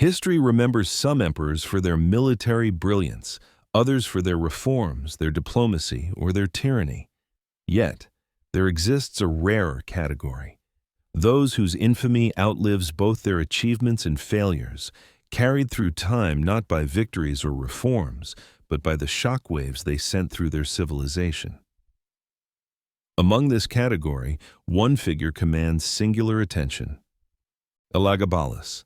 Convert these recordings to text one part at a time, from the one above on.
History remembers some emperors for their military brilliance, others for their reforms, their diplomacy, or their tyranny. Yet, there exists a rarer category. Those whose infamy outlives both their achievements and failures, carried through time not by victories or reforms, but by the shockwaves they sent through their civilization. Among this category, one figure commands singular attention: Elagabalus.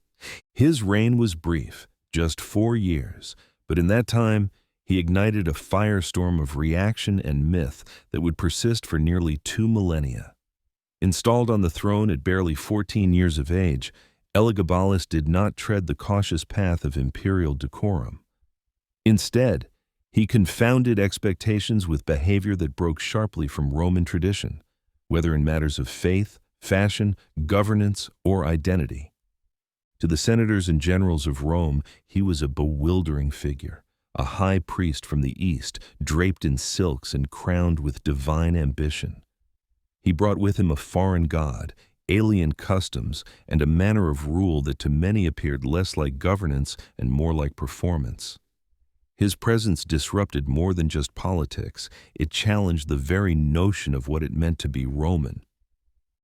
His reign was brief, just 4 years, but in that time, he ignited a firestorm of reaction and myth that would persist for nearly 2 millennia. Installed on the throne at barely 14 years of age, Elagabalus did not tread the cautious path of imperial decorum. Instead, he confounded expectations with behavior that broke sharply from Roman tradition, whether in matters of faith, fashion, governance, or identity. To the senators and generals of Rome, he was a bewildering figure, a high priest from the East, draped in silks and crowned with divine ambition. He brought with him a foreign god, alien customs, and a manner of rule that to many appeared less like governance and more like performance. His presence disrupted more than just politics. It challenged the very notion of what it meant to be Roman.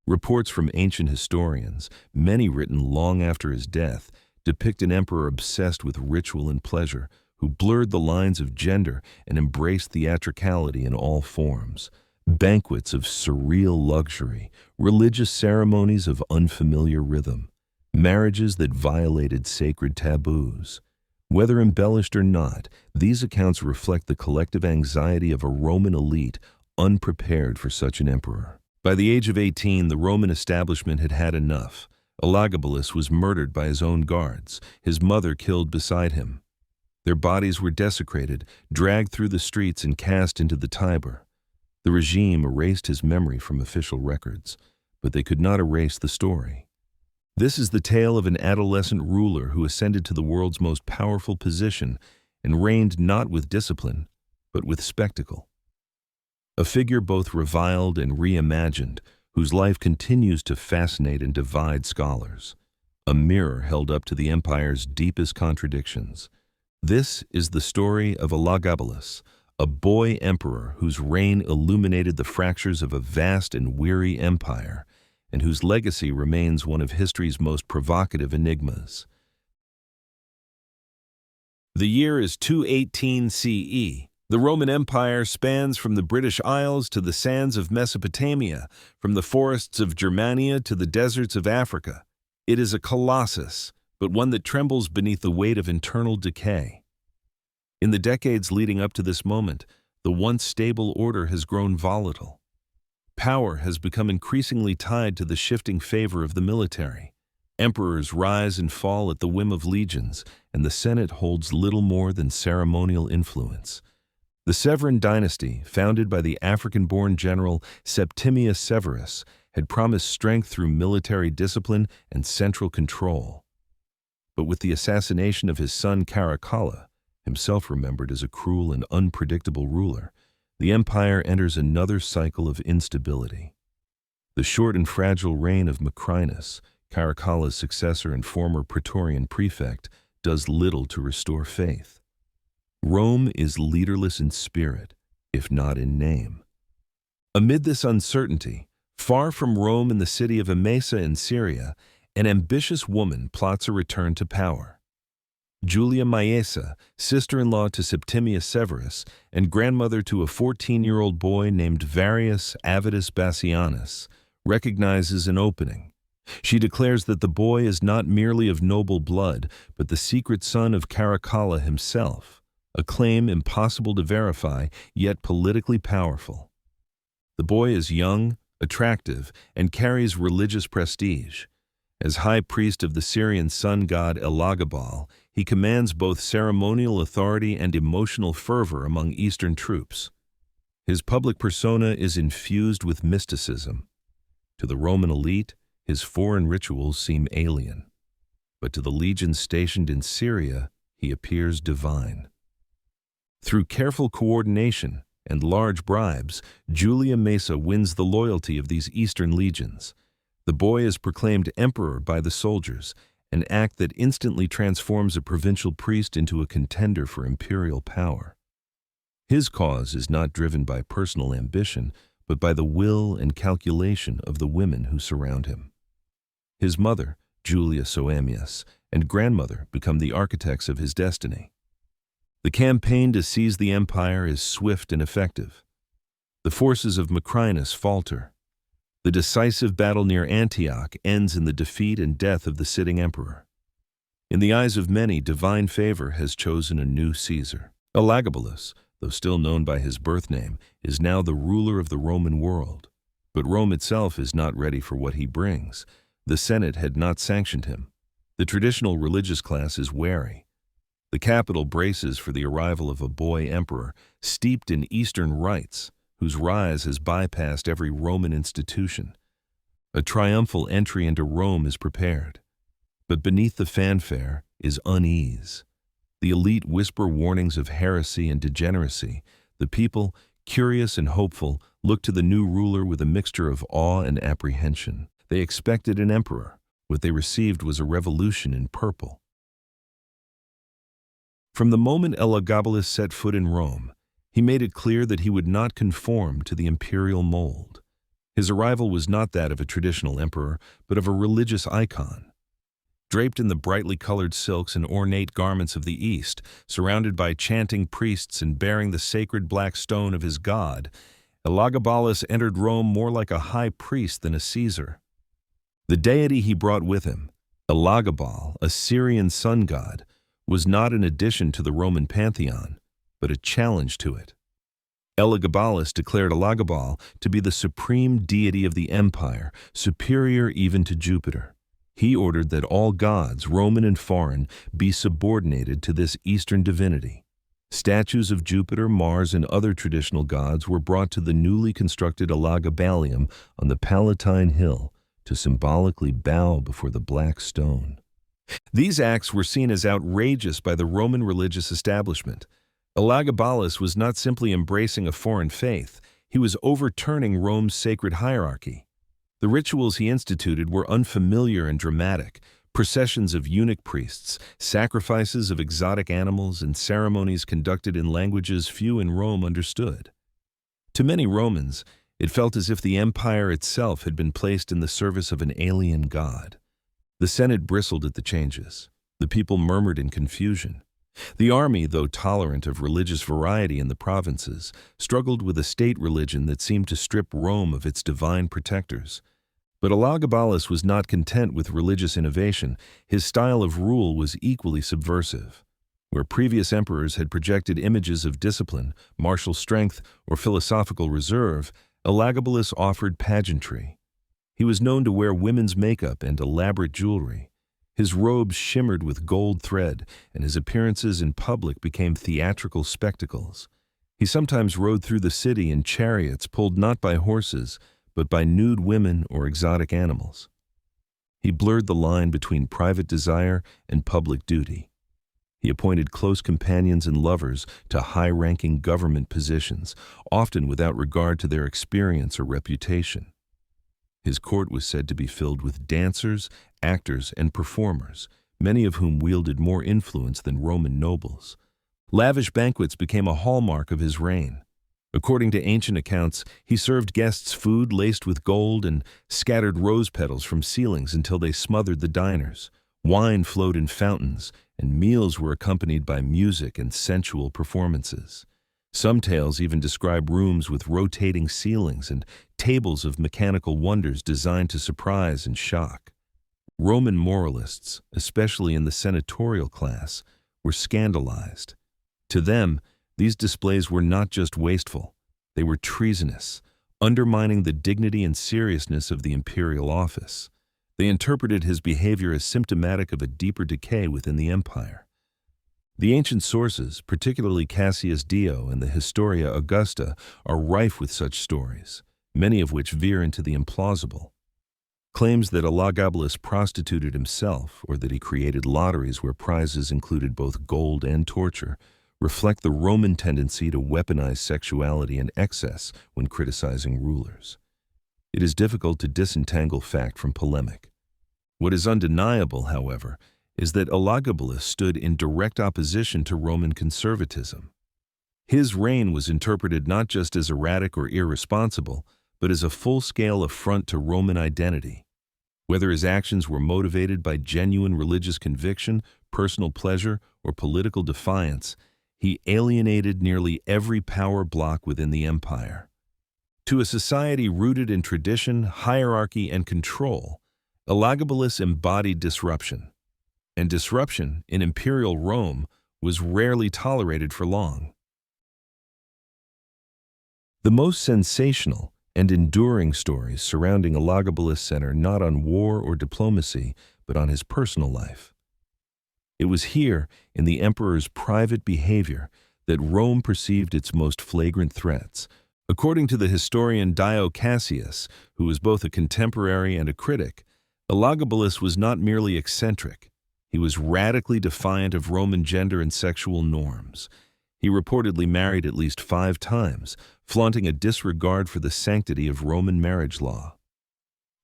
Reports from ancient historians, many written long after his death, depict an emperor obsessed with ritual and pleasure, who blurred the lines of gender and embraced theatricality in all forms. Banquets of surreal luxury, religious ceremonies of unfamiliar rhythm, marriages that violated sacred taboos. Whether embellished or not, these accounts reflect the collective anxiety of a Roman elite unprepared for such an emperor. By the age of 18, the Roman establishment had had enough. Elagabalus was murdered by his own guards, his mother killed beside him. Their bodies were desecrated, dragged through the streets and cast into the Tiber. The regime erased his memory from official records, but they could not erase the story. This is the tale of an adolescent ruler who ascended to the world's most powerful position and reigned not with discipline, but with spectacle. A figure both reviled and reimagined, whose life continues to fascinate and divide scholars. A mirror held up to the empire's deepest contradictions. This is the story of Elagabalus, a boy emperor whose reign illuminated the fractures of a vast and weary empire, and whose legacy remains one of history's most provocative enigmas. The year is 218 CE. The Roman Empire spans from the British Isles to the sands of Mesopotamia, from the forests of Germania to the deserts of Africa. It is a colossus, but one that trembles beneath the weight of internal decay. In the decades leading up to this moment, the once stable order has grown volatile. Power has become increasingly tied to the shifting favor of the military. Emperors rise and fall at the whim of legions, and the Senate holds little more than ceremonial influence. The Severan dynasty, founded by the African-born general Septimius Severus, had promised strength through military discipline and central control. But with the assassination of his son Caracalla, himself remembered as a cruel and unpredictable ruler, the empire enters another cycle of instability. The short and fragile reign of Macrinus, Caracalla's successor and former Praetorian prefect, does little to restore faith. Rome is leaderless in spirit, if not in name. Amid this uncertainty, far from Rome in the city of Emesa in Syria, an ambitious woman plots a return to power. Julia Maesa, sister-in-law to Septimius Severus and grandmother to a 14-year-old boy named Varius Avitus Bassianus, recognizes an opening. She declares that the boy is not merely of noble blood, but the secret son of Caracalla himself, a claim impossible to verify, yet politically powerful. The boy is young, attractive, and carries religious prestige. As high priest of the Syrian sun god Elagabal, he commands both ceremonial authority and emotional fervor among Eastern troops. His public persona is infused with mysticism. To the Roman elite, his foreign rituals seem alien. But to the legions stationed in Syria, he appears divine. Through careful coordination and large bribes, Julia Maesa wins the loyalty of these Eastern legions. The boy is proclaimed emperor by the soldiers, an act that instantly transforms a provincial priest into a contender for imperial power. His cause is not driven by personal ambition, but by the will and calculation of the women who surround him. His mother, Julia Soamias, and grandmother become the architects of his destiny. The campaign to seize the empire is swift and effective. The forces of Macrinus falter. The decisive battle near Antioch ends in the defeat and death of the sitting emperor. In the eyes of many, divine favor has chosen a new Caesar. Elagabalus, though still known by his birth name, is now the ruler of the Roman world. But Rome itself is not ready for what he brings. The Senate had not sanctioned him. The traditional religious class is wary. The capital braces for the arrival of a boy emperor, steeped in Eastern rites, whose rise has bypassed every Roman institution. A triumphal entry into Rome is prepared. But beneath the fanfare is unease. The elite whisper warnings of heresy and degeneracy. The people, curious and hopeful, look to the new ruler with a mixture of awe and apprehension. They expected an emperor. What they received was a revolution in purple. From the moment Elagabalus set foot in Rome, he made it clear that he would not conform to the imperial mold. His arrival was not that of a traditional emperor, but of a religious icon. Draped in the brightly colored silks and ornate garments of the East, surrounded by chanting priests and bearing the sacred black stone of his god, Elagabalus entered Rome more like a high priest than a Caesar. The deity he brought with him, Elagabal, a Syrian sun god, was not an addition to the Roman pantheon, but a challenge to it. Elagabalus declared Elagabal to be the supreme deity of the empire, superior even to Jupiter. He ordered that all gods, Roman and foreign, be subordinated to this Eastern divinity. Statues of Jupiter, Mars, and other traditional gods were brought to the newly constructed Elagabalium on the Palatine Hill to symbolically bow before the black stone. These acts were seen as outrageous by the Roman religious establishment. Elagabalus was not simply embracing a foreign faith, he was overturning Rome's sacred hierarchy. The rituals he instituted were unfamiliar and dramatic: processions of eunuch priests, sacrifices of exotic animals, and ceremonies conducted in languages few in Rome understood. To many Romans, it felt as if the empire itself had been placed in the service of an alien god. The Senate bristled at the changes. The people murmured in confusion. The army, though tolerant of religious variety in the provinces, struggled with a state religion that seemed to strip Rome of its divine protectors. But Elagabalus was not content with religious innovation. His style of rule was equally subversive. Where previous emperors had projected images of discipline, martial strength, or philosophical reserve, Elagabalus offered pageantry. He was known to wear women's makeup and elaborate jewelry. His robes shimmered with gold thread, and his appearances in public became theatrical spectacles. He sometimes rode through the city in chariots pulled not by horses, but by nude women or exotic animals. He blurred the line between private desire and public duty. He appointed close companions and lovers to high-ranking government positions, often without regard to their experience or reputation. His court was said to be filled with dancers, actors, and performers, many of whom wielded more influence than Roman nobles. Lavish banquets became a hallmark of his reign. According to ancient accounts, he served guests food laced with gold and scattered rose petals from ceilings until they smothered the diners. Wine flowed in fountains, and meals were accompanied by music and sensual performances. Some tales even describe rooms with rotating ceilings and tables of mechanical wonders designed to surprise and shock. Roman moralists, especially in the senatorial class, were scandalized. To them, these displays were not just wasteful, they were treasonous, undermining the dignity and seriousness of the imperial office. They interpreted his behavior as symptomatic of a deeper decay within the empire. The ancient sources, particularly Cassius Dio and the Historia Augusta, are rife with such stories, many of which veer into the implausible. Claims that Elagabalus prostituted himself or that he created lotteries where prizes included both gold and torture reflect the Roman tendency to weaponize sexuality and excess when criticizing rulers. It is difficult to disentangle fact from polemic. What is undeniable, however, is that Elagabalus stood in direct opposition to Roman conservatism. His reign was interpreted not just as erratic or irresponsible, but as a full-scale affront to Roman identity. Whether his actions were motivated by genuine religious conviction, personal pleasure, or political defiance, he alienated nearly every power block within the empire. To a society rooted in tradition, hierarchy, and control, Elagabalus embodied disruption. And disruption in imperial Rome was rarely tolerated for long. The most sensational and enduring stories surrounding Elagabalus center not on war or diplomacy, but on his personal life. It was here, in the emperor's private behavior, that Rome perceived its most flagrant threats. According to the historian Dio Cassius, who was both a contemporary and a critic, Elagabalus was not merely eccentric. He was radically defiant of Roman gender and sexual norms. He reportedly married at least 5 times, flaunting a disregard for the sanctity of Roman marriage law.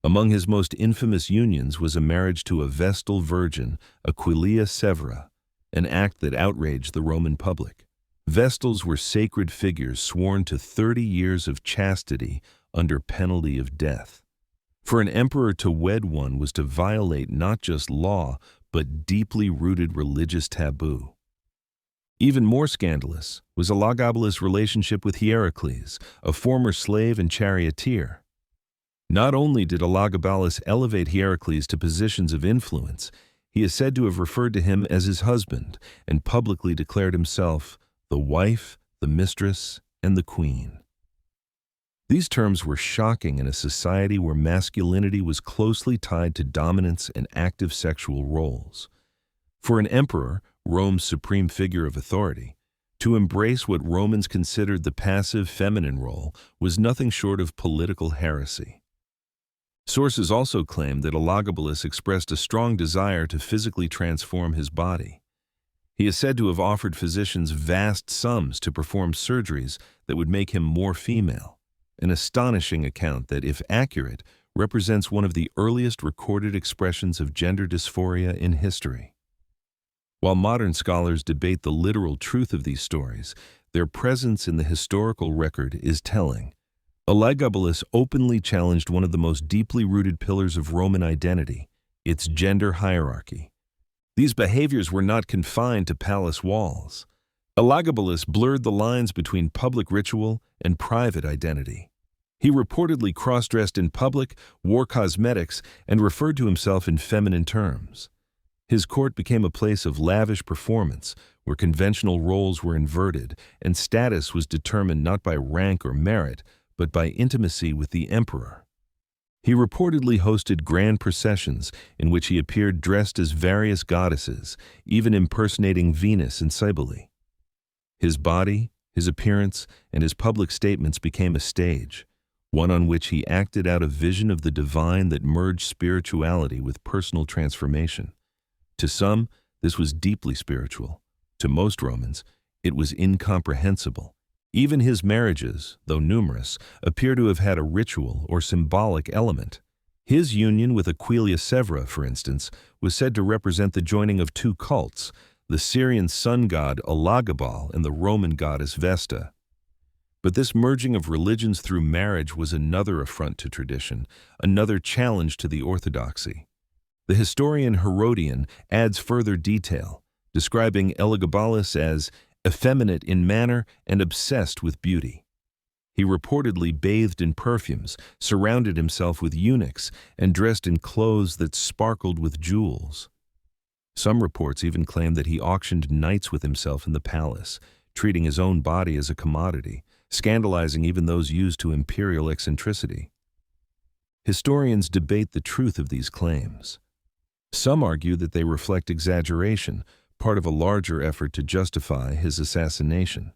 Among his most infamous unions was a marriage to a Vestal Virgin, Aquileia Severa, an act that outraged the Roman public. Vestals were sacred figures sworn to 30 years of chastity under penalty of death. For an emperor to wed one was to violate not just law, but deeply rooted religious taboo. Even more scandalous was Elagabalus' relationship with Hierocles, a former slave and charioteer. Not only did Elagabalus elevate Hierocles to positions of influence, he is said to have referred to him as his husband and publicly declared himself the wife, the mistress, and the queen. These terms were shocking in a society where masculinity was closely tied to dominance and active sexual roles. For an emperor, Rome's supreme figure of authority, to embrace what Romans considered the passive feminine role was nothing short of political heresy. Sources also claim that Elagabalus expressed a strong desire to physically transform his body. He is said to have offered physicians vast sums to perform surgeries that would make him more female, an astonishing account that, if accurate, represents one of the earliest recorded expressions of gender dysphoria in history. While modern scholars debate the literal truth of these stories, their presence in the historical record is telling. Elagabalus openly challenged one of the most deeply rooted pillars of Roman identity, its gender hierarchy. These behaviors were not confined to palace walls. Elagabalus blurred the lines between public ritual and private identity. He reportedly cross-dressed in public, wore cosmetics, and referred to himself in feminine terms. His court became a place of lavish performance, where conventional roles were inverted, and status was determined not by rank or merit, but by intimacy with the emperor. He reportedly hosted grand processions in which he appeared dressed as various goddesses, even impersonating Venus and Cybele. His body, his appearance, and his public statements became a stage, one on which he acted out a vision of the divine that merged spirituality with personal transformation. To some, this was deeply spiritual. To most Romans, it was incomprehensible. Even his marriages, though numerous, appear to have had a ritual or symbolic element. His union with Aquileia Severa, for instance, was said to represent the joining of 2 cults, the Syrian sun god Elagabal and the Roman goddess Vesta. But this merging of religions through marriage was another affront to tradition, another challenge to the orthodoxy. The historian Herodian adds further detail, describing Elagabalus as effeminate in manner and obsessed with beauty. He reportedly bathed in perfumes, surrounded himself with eunuchs, and dressed in clothes that sparkled with jewels. Some reports even claim that he auctioned nights with himself in the palace, treating his own body as a commodity, scandalizing even those used to imperial eccentricity. Historians debate the truth of these claims. Some argue that they reflect exaggeration, part of a larger effort to justify his assassination.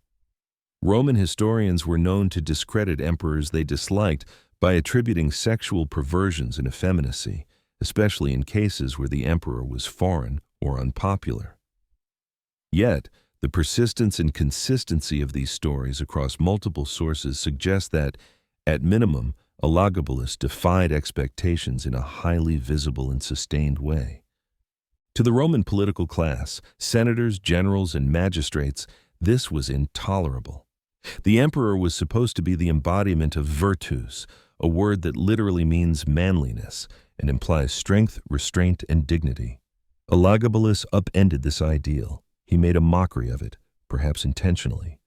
Roman historians were known to discredit emperors they disliked by attributing sexual perversions and effeminacy, especially in cases where the emperor was foreign or unpopular. Yet, the persistence and consistency of these stories across multiple sources suggest that, at minimum, Elagabalus defied expectations in a highly visible and sustained way. To the Roman political class, senators, generals, and magistrates, this was intolerable. The emperor was supposed to be the embodiment of virtus, a word that literally means manliness and implies strength, restraint, and dignity. Elagabalus upended this ideal. He made a mockery of it, perhaps intentionally.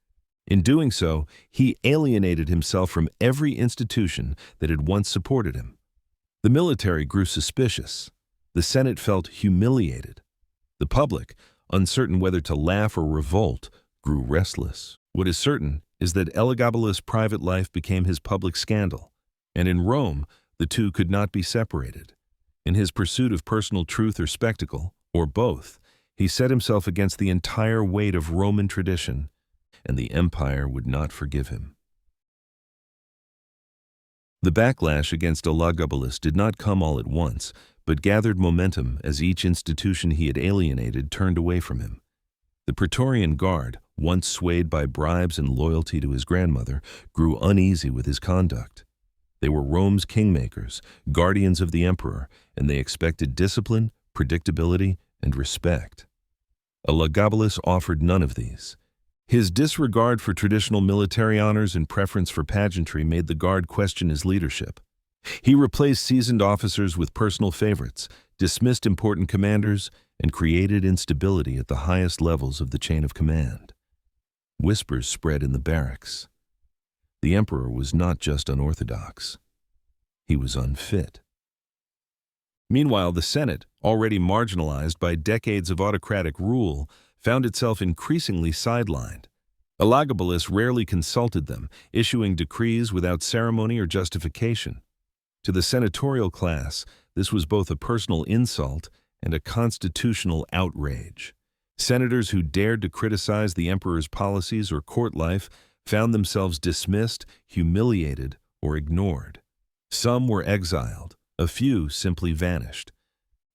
In doing so, he alienated himself from every institution that had once supported him. The military grew suspicious. The Senate felt humiliated. The public, uncertain whether to laugh or revolt, grew restless. What is certain is that Elagabalus' private life became his public scandal, and in Rome, the two could not be separated. In his pursuit of personal truth or spectacle, or both, he set himself against the entire weight of Roman tradition, and the empire would not forgive him. The backlash against Elagabalus did not come all at once, but gathered momentum as each institution he had alienated turned away from him. The Praetorian Guard, once swayed by bribes and loyalty to his grandmother, grew uneasy with his conduct. They were Rome's kingmakers, guardians of the emperor, and they expected discipline, predictability, and respect. Elagabalus offered none of these. His disregard for traditional military honors and preference for pageantry made the Guard question his leadership. He replaced seasoned officers with personal favorites, dismissed important commanders, and created instability at the highest levels of the chain of command. Whispers spread in the barracks. The emperor was not just unorthodox. He was unfit. Meanwhile, the Senate, already marginalized by decades of autocratic rule, found itself increasingly sidelined. Elagabalus rarely consulted them, issuing decrees without ceremony or justification. To the senatorial class, this was both a personal insult and a constitutional outrage. Senators who dared to criticize the emperor's policies or court life found themselves dismissed, humiliated, or ignored. Some were exiled, a few simply vanished.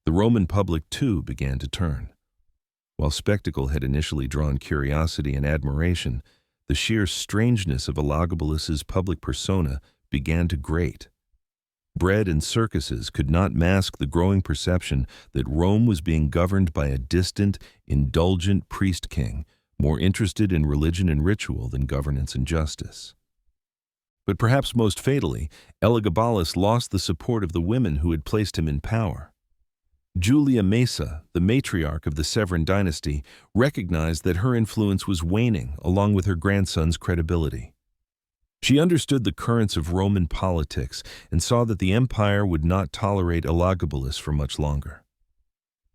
The Roman public, too, began to turn. While spectacle had initially drawn curiosity and admiration, the sheer strangeness of Elagabalus's public persona began to grate. Bread and circuses could not mask the growing perception that Rome was being governed by a distant, indulgent priest-king, more interested in religion and ritual than governance and justice. But perhaps most fatally, Elagabalus lost the support of the women who had placed him in power. Julia Maesa, the matriarch of the Severan dynasty, recognized that her influence was waning along with her grandson's credibility. She understood the currents of Roman politics and saw that the empire would not tolerate Elagabalus for much longer.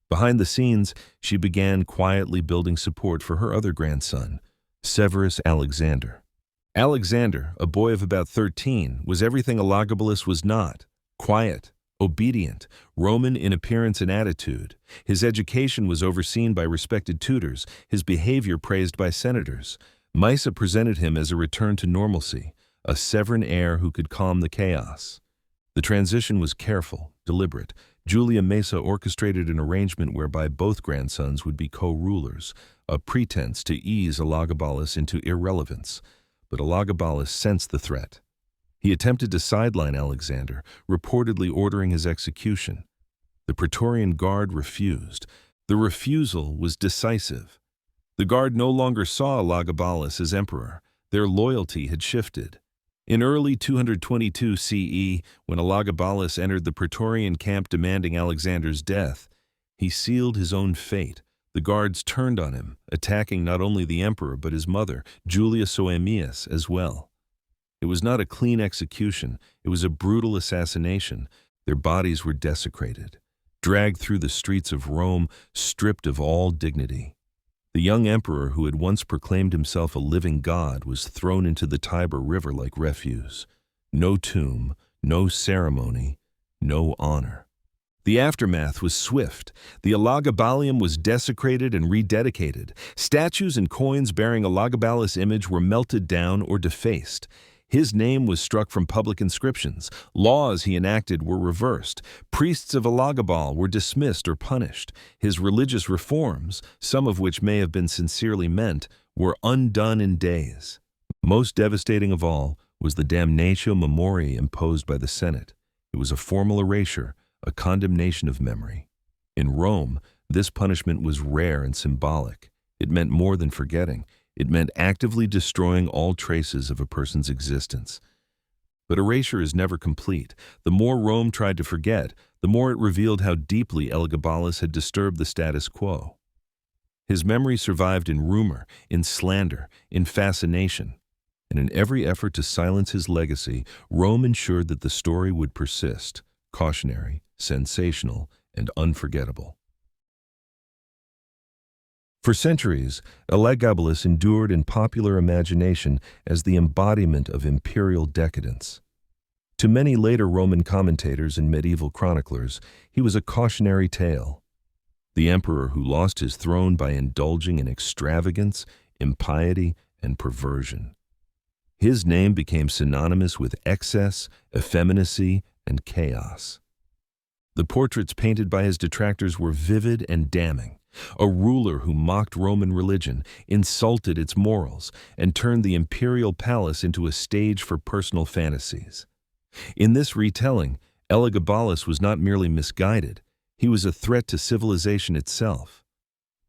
Behind the scenes, she began quietly building support for her other grandson, Severus Alexander. Alexander, a boy of about 13, was everything Elagabalus was not: quiet, obedient, Roman in appearance and attitude. His education was overseen by respected tutors, his behavior praised by senators. Maesa presented him as a return to normalcy, a Severan heir who could calm the chaos. The transition was careful, deliberate. Julia Maesa orchestrated an arrangement whereby both grandsons would be co-rulers, a pretense to ease Elagabalus into irrelevance. But Elagabalus sensed the threat. He attempted to sideline Alexander, reportedly ordering his execution. The Praetorian Guard refused. The refusal was decisive. The Guard no longer saw Elagabalus as emperor. Their loyalty had shifted. In early 222 CE, when Elagabalus entered the Praetorian camp demanding Alexander's death, he sealed his own fate. The guards turned on him, attacking not only the emperor but his mother, Julia Soaemias, as well. It was not a clean execution, it was a brutal assassination. Their bodies were desecrated, dragged through the streets of Rome, stripped of all dignity. The young emperor who had once proclaimed himself a living god was thrown into the Tiber River like refuse. No tomb, no ceremony, no honor. The aftermath was swift. The Elagabalium was desecrated and rededicated. Statues and coins bearing Elagabalus' image were melted down or defaced. His name was struck from public inscriptions. Laws he enacted were reversed. Priests of Elagabal were dismissed or punished. His religious reforms, some of which may have been sincerely meant, were undone in days. Most devastating of all was the damnatio memoriae imposed by the Senate. It was a formal erasure, a condemnation of memory. In Rome, This punishment was rare and symbolic. It meant more than forgetting. It meant actively destroying all traces of a person's existence. But erasure is never complete. The more Rome tried to forget, the more it revealed how deeply Elagabalus had disturbed the status quo. His memory survived in rumor, in slander, in fascination. And in every effort to silence his legacy, Rome ensured that the story would persist, cautionary, sensational, and unforgettable. For centuries, Elagabalus endured in popular imagination as the embodiment of imperial decadence. To many later Roman commentators and medieval chroniclers, he was a cautionary tale. The emperor who lost his throne by indulging in extravagance, impiety, and perversion. His name became synonymous with excess, effeminacy, and chaos. The portraits painted by his detractors were vivid and damning. A ruler who mocked Roman religion, insulted its morals, and turned the imperial palace into a stage for personal fantasies. In this retelling, Elagabalus was not merely misguided, he was a threat to civilization itself.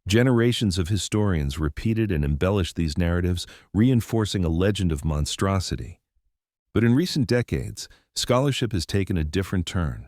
Generations of historians repeated and embellished these narratives, reinforcing a legend of monstrosity. But in recent decades, scholarship has taken a different turn.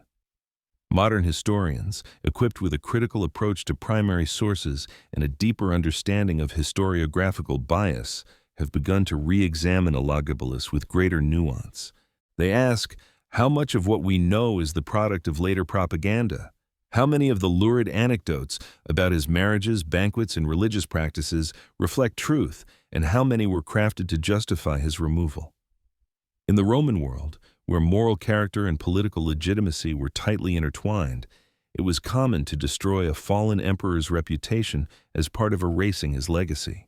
Modern historians, equipped with a critical approach to primary sources and a deeper understanding of historiographical bias, have begun to re-examine Elagabalus with greater nuance. They ask, how much of what we know is the product of later propaganda? How many of the lurid anecdotes about his marriages, banquets, and religious practices reflect truth, and how many were crafted to justify his removal? In the Roman world, where moral character and political legitimacy were tightly intertwined, it was common to destroy a fallen emperor's reputation as part of erasing his legacy.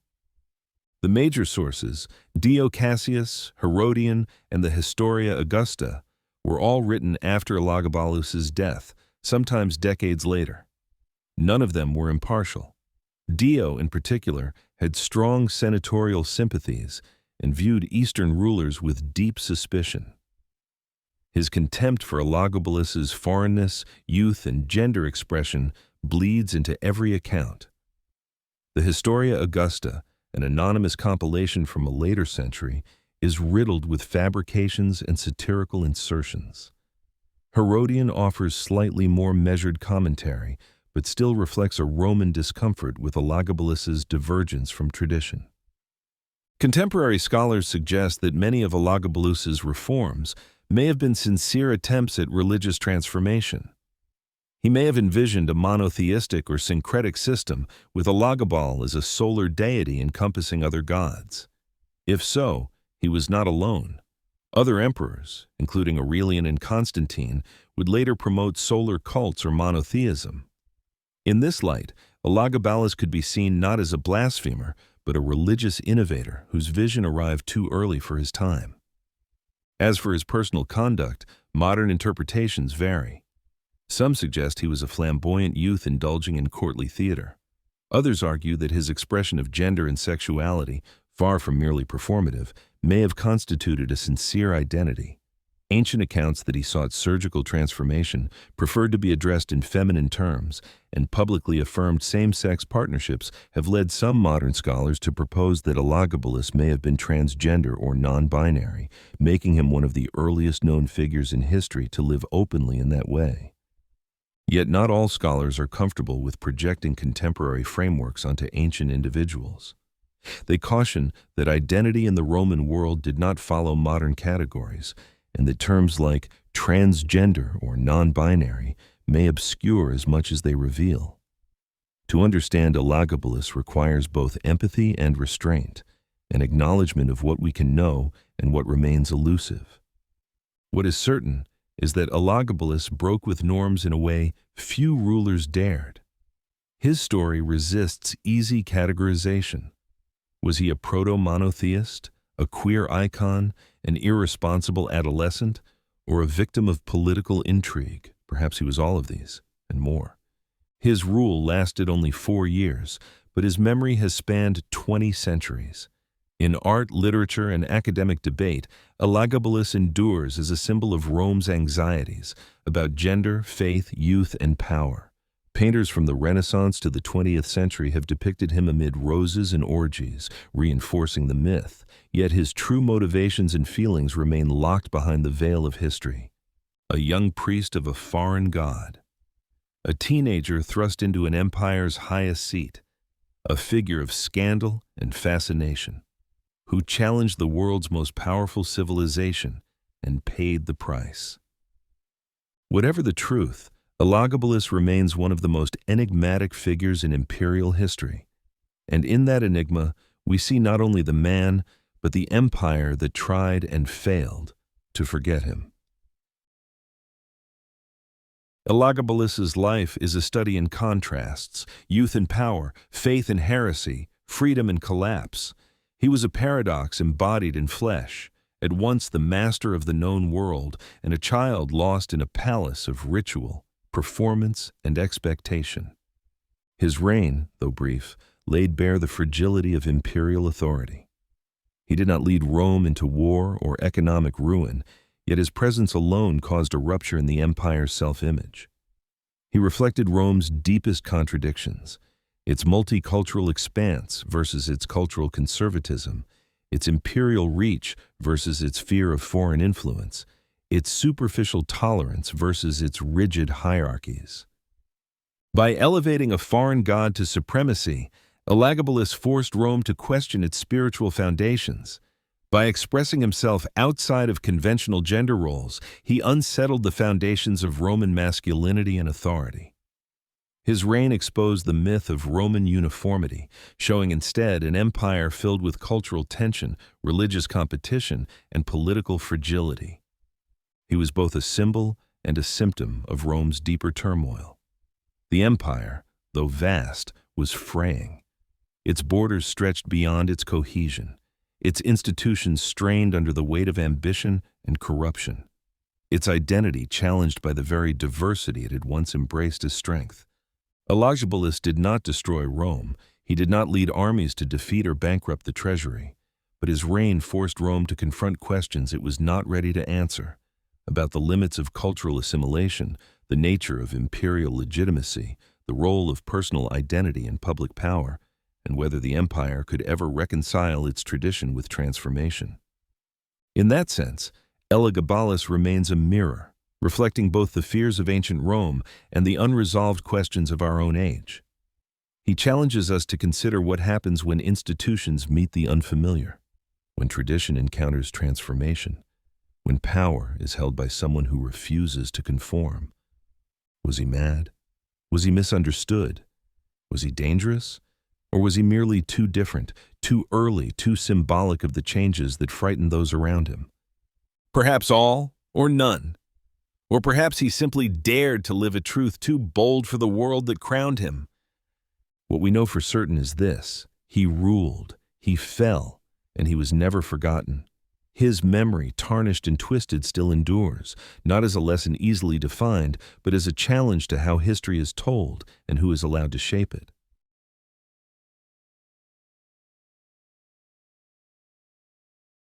The major sources, Dio Cassius, Herodian, and the Historia Augusta, were all written after Elagabalus's death, sometimes decades later. None of them were impartial. Dio, in particular, had strong senatorial sympathies and viewed Eastern rulers with deep suspicion. His contempt for Elagabalus's foreignness, youth, and gender expression bleeds into every account. The Historia Augusta, an anonymous compilation from a later century, is riddled with fabrications and satirical insertions. Herodian offers slightly more measured commentary, but still reflects a Roman discomfort with Elagabalus's divergence from tradition. Contemporary scholars suggest that many of Elagabalus's reforms may have been sincere attempts at religious transformation. He may have envisioned a monotheistic or syncretic system, with Elagabal as a solar deity encompassing other gods. If so, he was not alone. Other emperors, including Aurelian and Constantine, would later promote solar cults or monotheism. In this light, Elagabalus could be seen not as a blasphemer, but a religious innovator whose vision arrived too early for his time. As for his personal conduct, modern interpretations vary. Some suggest he was a flamboyant youth indulging in courtly theater. Others argue that his expression of gender and sexuality, far from merely performative, may have constituted a sincere identity. Ancient accounts that he sought surgical transformation, preferred to be addressed in feminine terms, and publicly affirmed same-sex partnerships have led some modern scholars to propose that Elagabalus may have been transgender or non-binary, making him one of the earliest known figures in history to live openly in that way. Yet not all scholars are comfortable with projecting contemporary frameworks onto ancient individuals. They caution that identity in the Roman world did not follow modern categories, and that terms like transgender or non-binary may obscure as much as they reveal. To understand Elagabalus requires both empathy and restraint, an acknowledgement of what we can know and what remains elusive. What is certain is that Elagabalus broke with norms in a way few rulers dared. His story resists easy categorization. Was he a proto-monotheist, a queer icon, an irresponsible adolescent, or a victim of political intrigue? Perhaps he was all of these, and more. His rule lasted only 4 years, but his memory has spanned 20 centuries. In art, literature, and academic debate, Elagabalus endures as a symbol of Rome's anxieties about gender, faith, youth, and power. Painters from the Renaissance to the 20th century have depicted him amid roses and orgies, reinforcing the myth, yet his true motivations and feelings remain locked behind the veil of history. A young priest of a foreign god. A teenager thrust into an empire's highest seat. A figure of scandal and fascination, who challenged the world's most powerful civilization and paid the price. Whatever the truth, Elagabalus remains one of the most enigmatic figures in imperial history. And in that enigma, we see not only the man, but the empire that tried and failed to forget him. Elagabalus's life is a study in contrasts, youth and power, faith and heresy, freedom and collapse. He was a paradox embodied in flesh, at once the master of the known world and a child lost in a palace of ritual, performance, and expectation. His reign, though brief, laid bare the fragility of imperial authority. He did not lead Rome into war or economic ruin, yet his presence alone caused a rupture in the empire's self-image. He reflected Rome's deepest contradictions, its multicultural expanse versus its cultural conservatism, its imperial reach versus its fear of foreign influence, its superficial tolerance versus its rigid hierarchies. By elevating a foreign god to supremacy, Elagabalus forced Rome to question its spiritual foundations. By expressing himself outside of conventional gender roles, he unsettled the foundations of Roman masculinity and authority. His reign exposed the myth of Roman uniformity, showing instead an empire filled with cultural tension, religious competition, and political fragility. He was both a symbol and a symptom of Rome's deeper turmoil. The empire, though vast, was fraying. Its borders stretched beyond its cohesion. Its institutions strained under the weight of ambition and corruption. Its identity challenged by the very diversity it had once embraced as strength. Elagabalus did not destroy Rome. He did not lead armies to defeat or bankrupt the treasury. But his reign forced Rome to confront questions it was not ready to answer, about the limits of cultural assimilation, the nature of imperial legitimacy, the role of personal identity in public power, and whether the empire could ever reconcile its tradition with transformation. In that sense, Elagabalus remains a mirror, reflecting both the fears of ancient Rome and the unresolved questions of our own age. He challenges us to consider what happens when institutions meet the unfamiliar, when tradition encounters transformation, when power is held by someone who refuses to conform. Was he mad? Was he misunderstood? Was he dangerous? Or was he merely too different, too early, too symbolic of the changes that frightened those around him? Perhaps all or none. Or perhaps he simply dared to live a truth too bold for the world that crowned him. What we know for certain is this: he ruled, he fell, and he was never forgotten. His memory, tarnished and twisted, still endures, not as a lesson easily defined, but as a challenge to how history is told and who is allowed to shape it.